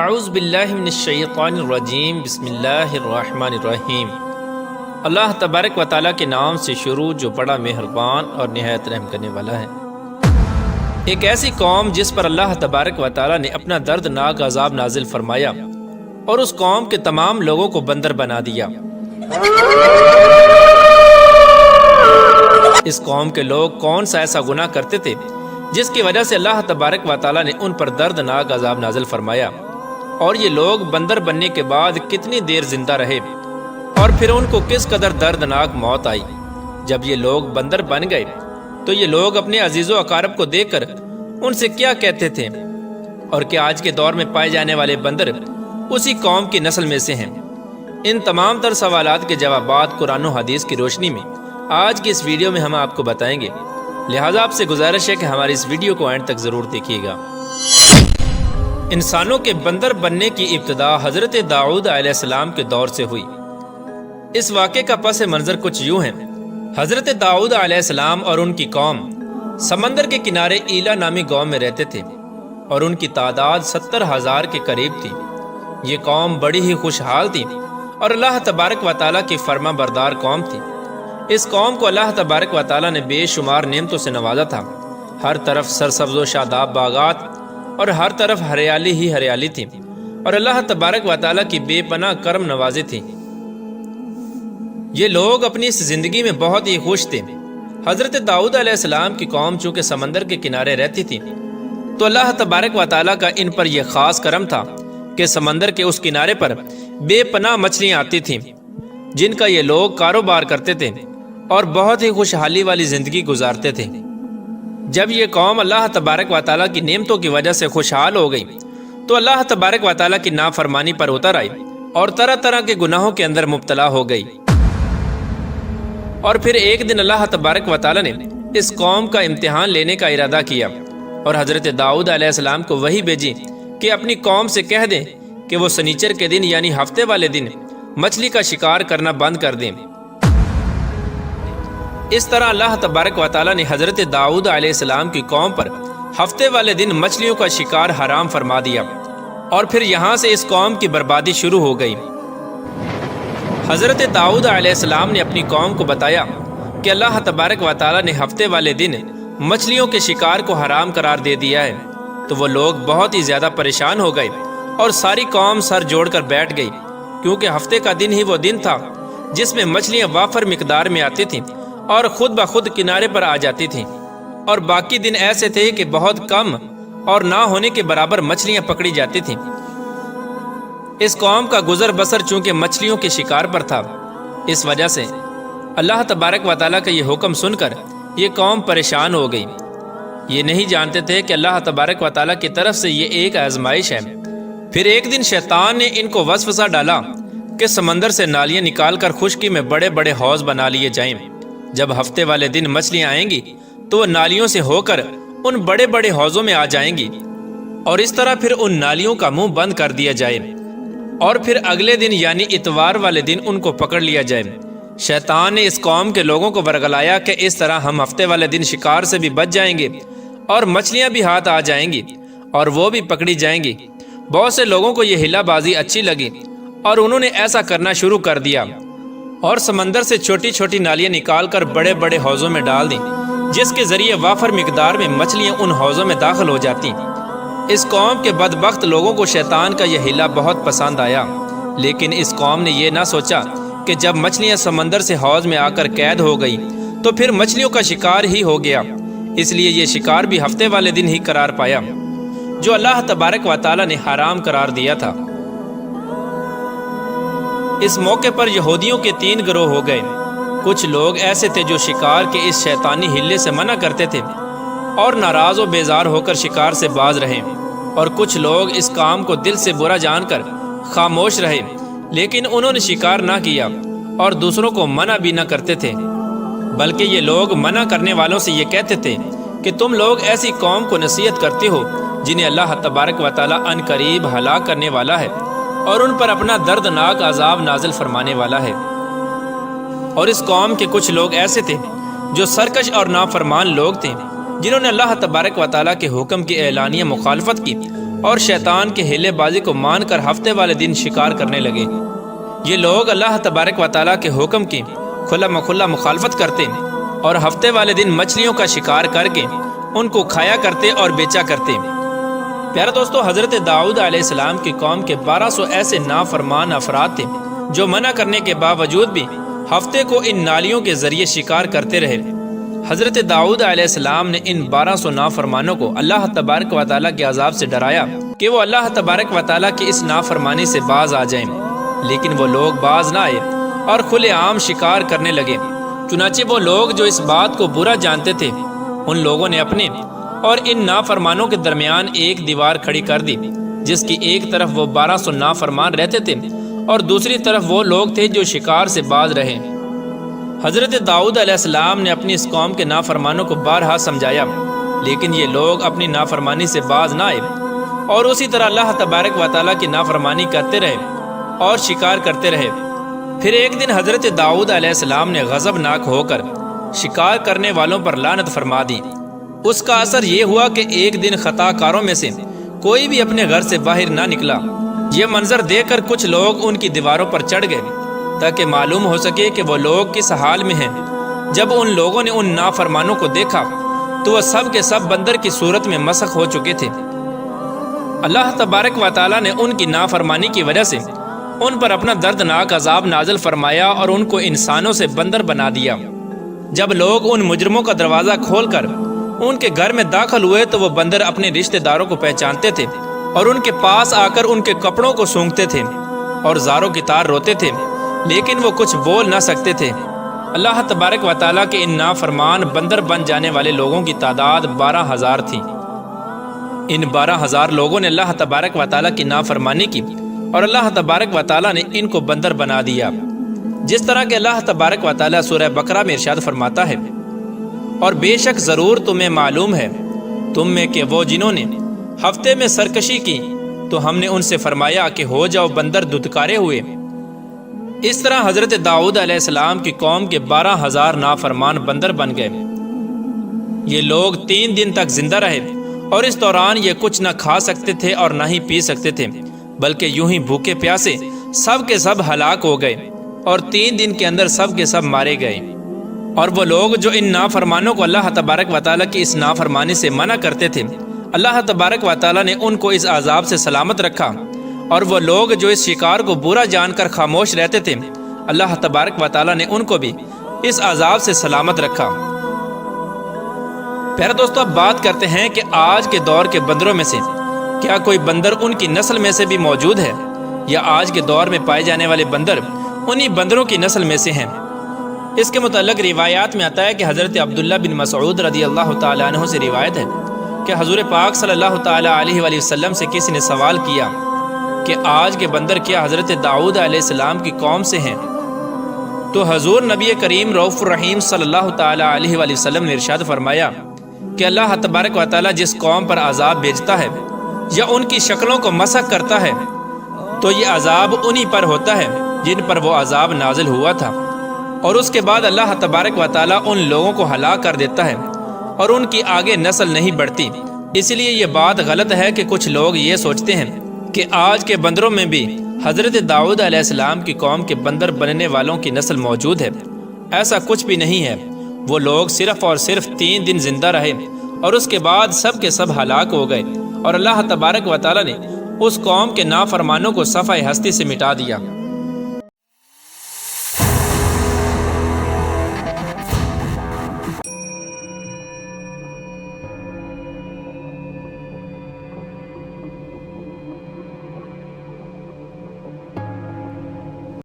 اعوذ باللہ من الشیطان الرجیم بسم اللہ الرحمن الرحیم۔ اللہ تبارک و تعالیٰ کے نام سے شروع جو بڑا مہربان اور نہایت رحم کرنے والا ہے۔ ایک ایسی قوم جس پر اللہ تبارک و تعالیٰ نے اپنا دردناک عذاب نازل فرمایا اور اس قوم کے تمام لوگوں کو بندر بنا دیا۔ اس قوم کے لوگ کون سا ایسا گناہ کرتے تھے جس کی وجہ سے اللہ تبارک و تعالیٰ نے ان پر دردناک عذاب نازل فرمایا، اور یہ لوگ بندر بننے کے بعد کتنی دیر زندہ رہے اور پھر ان کو کس قدر دردناک موت آئی۔ جب یہ لوگ بندر بن گئے تو یہ لوگ اپنے عزیز و اقارب کو دیکھ کر ان سے کیا کہتے تھے، اور کیا آج کے دور میں پائے جانے والے بندر اسی قوم کی نسل میں سے ہیں؟ ان تمام تر سوالات کے جوابات قرآن و حدیث کی روشنی میں آج کی اس ویڈیو میں ہم آپ کو بتائیں گے، لہٰذا آپ سے گزارش ہے کہ ہماری اس ویڈیو کو اینڈ تک ضرور دیکھیے گا۔ انسانوں کے بندر بننے کی ابتدا حضرت داؤد علیہ السلام کے دور سے ہوئی۔ اس واقعے کا پس منظر کچھ یوں ہے۔ حضرت داؤد علیہ السلام اور ان کی قوم سمندر کے کنارے ایلا نامی گاؤں میں رہتے تھے، اور ان کی تعداد 70,000 کے قریب تھی۔ یہ قوم بڑی ہی خوشحال تھی اور اللہ تبارک و تعالیٰ کی فرما بردار قوم تھی۔ اس قوم کو اللہ تبارک و تعالیٰ نے بے شمار نعمتوں سے نوازا تھا۔ ہر طرف سرسبز و شاداب باغات اور ہر طرف ہریالی ہی ہریالی تھی، اور اللہ تبارک و تعالیٰ کی بے پناہ کرم نوازی تھی۔ یہ لوگ اپنی اس زندگی میں بہت ہی خوش تھے۔ حضرت داؤد علیہ السلام کی قوم چونکہ سمندر کے کنارے رہتی تھی تو اللہ تبارک و تعالیٰ کا ان پر یہ خاص کرم تھا کہ سمندر کے اس کنارے پر بے پناہ مچھلیاں آتی تھیں جن کا یہ لوگ کاروبار کرتے تھے اور بہت ہی خوشحالی والی زندگی گزارتے تھے۔ جب یہ قوم اللہ تبارک و تعالیٰ کی نعمتوں کی وجہ سے خوشحال ہو گئی تو اللہ تبارک و تعالیٰ کی نافرمانی پر اتر آئی اور طرح طرح کے گناہوں کے اندر مبتلا ہو گئی۔ اور پھر ایک دن اللہ تبارک و تعالیٰ نے اس قوم کا امتحان لینے کا ارادہ کیا اور حضرت داؤد علیہ السلام کو وحی بھیجی کہ اپنی قوم سے کہہ دیں کہ وہ سنیچر کے دن یعنی ہفتے والے دن مچھلی کا شکار کرنا بند کر دیں۔ اس طرح اللہ تبارک و تعالیٰ نے حضرت داؤد علیہ السلام کی قوم پر ہفتے والے دن مچھلیوں کا شکار حرام فرما دیا، اور پھر یہاں سے اس قوم کی بربادی شروع ہو گئی۔ حضرت داؤد علیہ السلام نے اپنی قوم کو بتایا کہ اللہ تبارک و تعالیٰ نے ہفتے والے دن مچھلیوں کے شکار کو حرام قرار دے دیا ہے، تو وہ لوگ بہت ہی زیادہ پریشان ہو گئے اور ساری قوم سر جوڑ کر بیٹھ گئی، کیونکہ ہفتے کا دن ہی وہ دن تھا جس میں مچھلیاں وافر مقدار میں آتی تھیں اور خود بخود کنارے پر آ جاتی تھیں، اور باقی دن ایسے تھے کہ بہت کم اور نہ ہونے کے برابر مچھلیاں پکڑی جاتی تھیں۔ اس قوم کا گزر بسر چونکہ مچھلیوں کے شکار پر تھا، اس وجہ سے اللہ تبارک و تعالیٰ کا یہ حکم سن کر یہ قوم پریشان ہو گئی۔ یہ نہیں جانتے تھے کہ اللہ تبارک و تعالیٰ کی طرف سے یہ ایک آزمائش ہے۔ پھر ایک دن شیطان نے ان کو وسوسہ ڈالا کہ سمندر سے نالیاں نکال کر خشکی میں بڑے بڑے حوض بنا لیے جائیں۔ جب ہفتے والے دن مچھلیاں آئیں گی تو وہ نالیوں سے ہو کر ان بڑے بڑے حوضوں میں آ جائیں گی، اور اس طرح پھر ان نالیوں کا منہ بند کر دیا جائے، اور پھر اگلے دن یعنی اتوار والے دن ان کو پکڑ لیا جائے۔ شیطان نے اس قوم کے لوگوں کو ورگلایا کہ اس طرح ہم ہفتے والے دن شکار سے بھی بچ جائیں گے اور مچھلیاں بھی ہاتھ آ جائیں گی اور وہ بھی پکڑی جائیں گی۔ بہت سے لوگوں کو یہ ہلا بازی اچھی لگی اور انہوں نے ایسا کرنا شروع کر دیا اور سمندر سے چھوٹی چھوٹی نالیاں نکال کر بڑے بڑے حوضوں میں ڈال دیں، جس کے ذریعے وافر مقدار میں مچھلیاں ان حوضوں میں داخل ہو جاتی۔ اس قوم کے بدبخت لوگوں کو شیطان کا یہ ہلا بہت پسند آیا، لیکن اس قوم نے یہ نہ سوچا کہ جب مچھلیاں سمندر سے حوض میں آ کر قید ہو گئی تو پھر مچھلیوں کا شکار ہی ہو گیا، اس لیے یہ شکار بھی ہفتے والے دن ہی قرار پایا جو اللہ تبارک و تعالیٰ نے حرام قرار دیا تھا۔ اس موقع پر یہودیوں کے 3 گروہ ہو گئے۔ کچھ لوگ ایسے تھے جو شکار کے اس شیطانی ہلے سے منع کرتے تھے اور ناراض و بیزار ہو کر شکار سے باز رہے، اور کچھ لوگ اس کام کو دل سے برا جان کر خاموش رہے، لیکن انہوں نے شکار نہ کیا اور دوسروں کو منع بھی نہ کرتے تھے، بلکہ یہ لوگ منع کرنے والوں سے یہ کہتے تھے کہ تم لوگ ایسی قوم کو نصیحت کرتے ہو جنہیں اللہ تبارک و تعالیٰ ان قریب ہلاک کرنے والا ہے اور ان پر اپنا دردناک عذاب نازل فرمانے والا ہے۔ اور اس قوم کے کچھ لوگ ایسے تھے جو سرکش اور نافرمان لوگ تھے، جنہوں نے اللہ تبارک و تعالیٰ کے حکم کی اعلانیہ مخالفت کی اور شیطان کے ہیلے بازی کو مان کر ہفتے والے دن شکار کرنے لگے۔ یہ لوگ اللہ تبارک و تعالیٰ کے حکم کی کھلا مکھلا مخالفت کرتے اور ہفتے والے دن مچھلیوں کا شکار کر کے ان کو کھایا کرتے اور بیچا کرتے۔ پیارے دوستو، حضرت داؤد علیہ السلام کی قوم کے 1200 ایسے نافرمان افراد تھے جو منع کرنے کے باوجود بھی ہفتے کو ان نالیوں کے ذریعے شکار کرتے رہے۔ حضرت داؤد علیہ السلام نے ان 1200 نافرمانوں کو اللہ تبارک و تعالیٰ کے عذاب سے ڈرایا کہ وہ اللہ تبارک و تعالیٰ کی اس نافرمانی سے باز آ جائیں، لیکن وہ لوگ باز نہ آئے اور کھلے عام شکار کرنے لگے۔ چنانچہ وہ لوگ جو اس بات کو برا جانتے تھے، ان لوگوں نے اپنے اور ان نافرمانوں کے درمیان ایک دیوار کھڑی کر دی، جس کی ایک طرف وہ 1200 نافرمان رہتے تھے اور دوسری طرف وہ لوگ تھے جو شکار سے باز رہے۔ حضرت داؤد علیہ السلام نے اپنی اس قوم کے نافرمانوں کو بارہا سمجھایا، لیکن یہ لوگ اپنی نافرمانی سے باز نہ آئے اور اسی طرح اللہ تبارک و تعالیٰ کی نافرمانی کرتے رہے اور شکار کرتے رہے۔ پھر ایک دن حضرت داؤد علیہ السلام نے غضبناک ہو کر شکار کرنے والوں پر لعنت فرما دی۔ اس کا اثر یہ ہوا کہ ایک دن خطا کاروں میں سے کوئی بھی اپنے گھر سے باہر نہ نکلا۔ یہ منظر دیکھ کر کچھ لوگ ان کی دیواروں پر چڑھ گئے تاکہ معلوم ہو سکے کہ وہ لوگ کس حال میں ہیں۔ جب ان لوگوں نے ان نافرمانوں کو دیکھا تو وہ سب کے سب بندر کی صورت میں مسخ ہو چکے تھے۔ اللہ تبارک و تعالیٰ نے ان کی نافرمانی کی وجہ سے ان پر اپنا دردناک عذاب نازل فرمایا اور ان کو انسانوں سے بندر بنا دیا۔ جب لوگ ان مجرموں کا دروازہ کھول کر ان کے گھر میں داخل ہوئے تو وہ بندر اپنے رشتہ داروں کو پہچانتے تھے اور ان کے پاس آ کر ان کے کپڑوں کو سونگھتے تھے اور زاروں کی طرح روتے تھے، لیکن وہ کچھ بول نہ سکتے تھے۔ اللہ تبارک و تعالیٰ کے ان نافرمان بندر بن جانے والے لوگوں کی تعداد 12,000 تھی۔ ان 12,000 لوگوں نے اللہ تبارک و تعالیٰ کی نافرمانی کی اور اللہ تبارک و تعالیٰ نے ان کو بندر بنا دیا، جس طرح کہ اللہ تبارک و تعالیٰ سورہ بقرہ میں ارشاد فرماتا ہے، اور بے شک ضرور تمہیں معلوم ہے تم میں کہ وہ جنہوں نے ہفتے میں سرکشی کی تو ہم نے ان سے فرمایا کہ ہو جاؤ بندر دھتکارے ہوئے۔ اس طرح حضرت داؤد علیہ السلام کی قوم کے 12,000 نافرمان بندر بن گئے۔ یہ لوگ 3 دن تک زندہ رہے اور اس دوران یہ کچھ نہ کھا سکتے تھے اور نہ ہی پی سکتے تھے، بلکہ یوں ہی بھوکے پیاسے سب کے سب ہلاک ہو گئے اور 3 دن کے اندر سب کے سب مارے گئے۔ اور وہ لوگ جو ان نافرمانوں کو اللہ تبارک و تعالیٰ کی اس نافرمانی سے منع کرتے تھے، اللہ تبارک و تعالیٰ نے ان کو اس عذاب سے سلامت رکھا، اور وہ لوگ جو اس شکار کو برا جان کر خاموش رہتے تھے، اللہ تبارک و تعالیٰ نے ان کو بھی اس عذاب سے سلامت رکھا۔ پیارے دوستو، اب بات کرتے ہیں کہ آج کے دور کے بندروں میں سے کیا کوئی بندر ان کی نسل میں سے بھی موجود ہے، یا آج کے دور میں پائے جانے والے بندر انہی بندروں کی نسل میں سے ہیں؟ اس کے متعلق روایات میں آتا ہے کہ حضرت عبداللہ بن مسعود رضی اللہ تعالیٰ عنہ سے روایت ہے کہ حضور پاک صلی اللہ تعالیٰ علیہ وآلہ وسلم سے کسی نے سوال کیا کہ آج کے بندر کیا حضرت داؤد علیہ السلام کی قوم سے ہیں؟ تو حضور نبی کریم رؤوف الرحیم صلی اللہ تعالیٰ علیہ وآلہ وسلم نے ارشاد فرمایا کہ اللہ تبارک و تعالیٰ جس قوم پر عذاب بھیجتا ہے یا ان کی شکلوں کو مسخ کرتا ہے تو یہ عذاب انہی پر ہوتا ہے جن پر وہ عذاب نازل ہوا تھا، اور اس کے بعد اللہ تبارک و تعالیٰ ان لوگوں کو ہلاک کر دیتا ہے اور ان کی آگے نسل نہیں بڑھتی۔ اس لیے یہ بات غلط ہے کہ کچھ لوگ یہ سوچتے ہیں کہ آج کے بندروں میں بھی حضرت داؤد علیہ السلام کی قوم کے بندر بننے والوں کی نسل موجود ہے۔ ایسا کچھ بھی نہیں ہے۔ وہ لوگ صرف اور صرف 3 دن زندہ رہے اور اس کے بعد سب کے سب ہلاک ہو گئے، اور اللہ تبارک و تعالیٰ نے اس قوم کے نافرمانوں کو صفحہ ہستی سے مٹا دیا۔